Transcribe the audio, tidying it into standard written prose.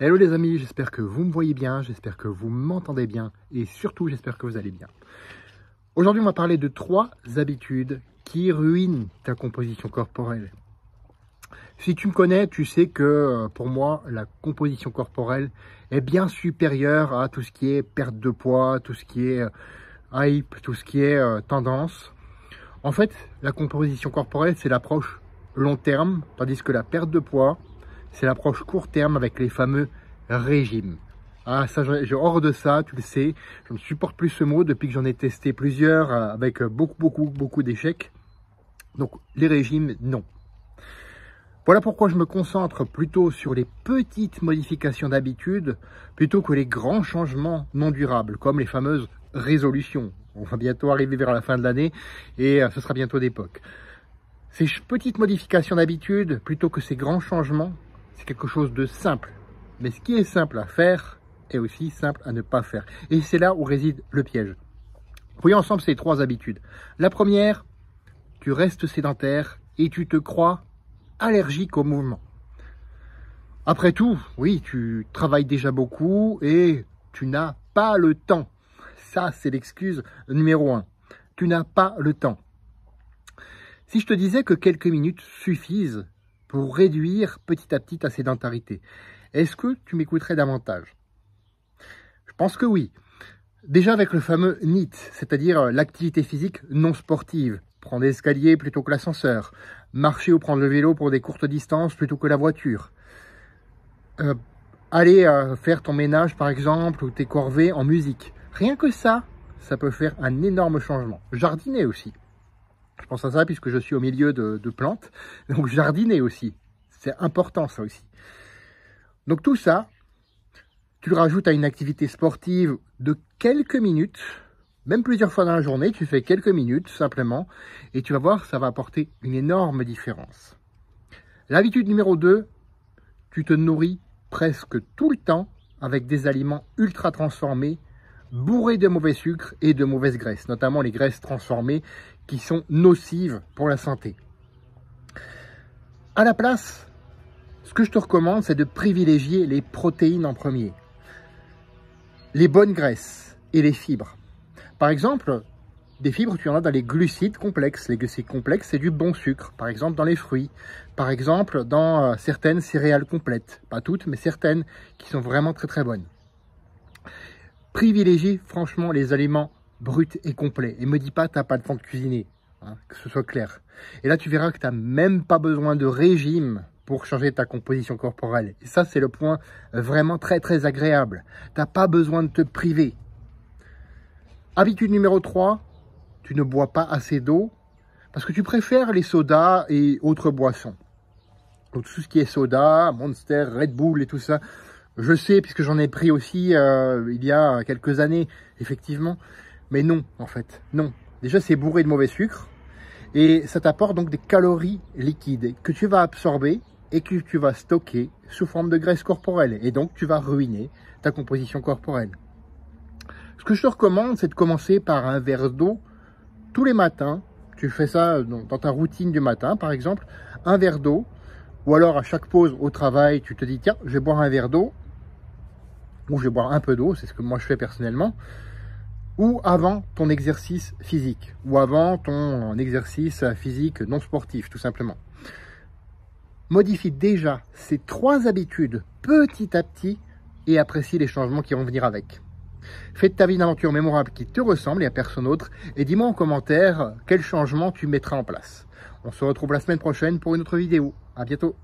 Hello les amis, j'espère que vous me voyez bien, j'espère que vous m'entendez bien et surtout j'espère que vous allez bien. Aujourd'hui on va parler de 3 habitudes qui ruinent ta composition corporelle. Si tu me connais, tu sais que pour moi la composition corporelle est bien supérieure à tout ce qui est perte de poids, tout ce qui est hype, tout ce qui est tendance. En fait, la composition corporelle c'est l'approche long terme, tandis que la perte de poids c'est l'approche court terme avec les fameux régimes. Ah, ça, j'ai hors de ça, tu le sais. Je ne supporte plus ce mot depuis que j'en ai testé plusieurs avec beaucoup d'échecs. Donc, les régimes, non. Voilà pourquoi je me concentre plutôt sur les petites modifications d'habitude plutôt que les grands changements non durables, comme les fameuses résolutions. On va bientôt arriver vers la fin de l'année et ce sera bientôt d'époque. Ces petites modifications d'habitude plutôt que ces grands changements, c'est quelque chose de simple. Mais ce qui est simple à faire est aussi simple à ne pas faire. Et c'est là où réside le piège. Voyons ensemble ces 3 habitudes. La première, tu restes sédentaire et tu te crois allergique au mouvement. Après tout, oui, tu travailles déjà beaucoup et tu n'as pas le temps. Ça, c'est l'excuse numéro 1. Tu n'as pas le temps. Si je te disais que quelques minutes suffisent pour réduire petit à petit ta sédentarité, est-ce que tu m'écouterais davantage? Je pense que oui. Déjà avec le fameux NEAT, c'est-à-dire l'activité physique non sportive. Prendre l'escalier plutôt que l'ascenseur. Marcher ou prendre le vélo pour des courtes distances plutôt que la voiture. Aller faire ton ménage par exemple ou tes corvées en musique. Rien que ça, ça peut faire un énorme changement. Jardiner aussi. Je pense à ça puisque je suis au milieu de plantes. Donc jardiner aussi. C'est important ça aussi. Donc tout ça, tu le rajoutes à une activité sportive de quelques minutes, même plusieurs fois dans la journée, tu fais quelques minutes simplement, et tu vas voir, ça va apporter une énorme différence. L'habitude numéro 2, tu te nourris presque tout le temps avec des aliments ultra transformés, bourrés de mauvais sucres et de mauvaises graisses, notamment les graisses transformées qui sont nocives pour la santé. À la place, ce que je te recommande, c'est de privilégier les protéines en premier, les bonnes graisses et les fibres. Par exemple, des fibres, tu en as dans les glucides complexes. Les glucides complexes, c'est du bon sucre. Par exemple, dans les fruits. Par exemple, dans certaines céréales complètes. Pas toutes, mais certaines qui sont vraiment très très bonnes. Privilégie franchement les aliments bruts et complets. Et me dis pas, tu n'as pas le temps de cuisiner. Hein, que ce soit clair. Et là, tu verras que tu n'as même pas besoin de régime pour changer ta composition corporelle. Et ça, c'est le point vraiment très très agréable. Tu n'as pas besoin de te priver. Habitude numéro 3, tu ne bois pas assez d'eau parce que tu préfères les sodas et autres boissons. Donc, tout ce qui est soda, Monster, Red Bull et tout ça, je sais puisque j'en ai pris aussi il y a quelques années, effectivement. Mais non, en fait, non. Déjà, c'est bourré de mauvais sucre et ça t'apporte donc des calories liquides que tu vas absorber et que tu vas stocker sous forme de graisse corporelle. Et donc, tu vas ruiner ta composition corporelle. Ce que je te recommande, c'est de commencer par un verre d'eau tous les matins. Tu fais ça dans ta routine du matin, par exemple, un verre d'eau. Ou alors, à chaque pause au travail, tu te dis, tiens, je vais boire un verre d'eau. Ou je vais boire un peu d'eau, c'est ce que moi je fais personnellement. Ou avant ton exercice physique. Ou avant ton exercice physique non sportif, tout simplement. Modifie déjà ces 3 habitudes petit à petit et apprécie les changements qui vont venir avec. Fais de ta vie une aventure mémorable qui te ressemble et à personne autre et dis-moi en commentaire quel changement tu mettras en place. On se retrouve la semaine prochaine pour une autre vidéo. À bientôt.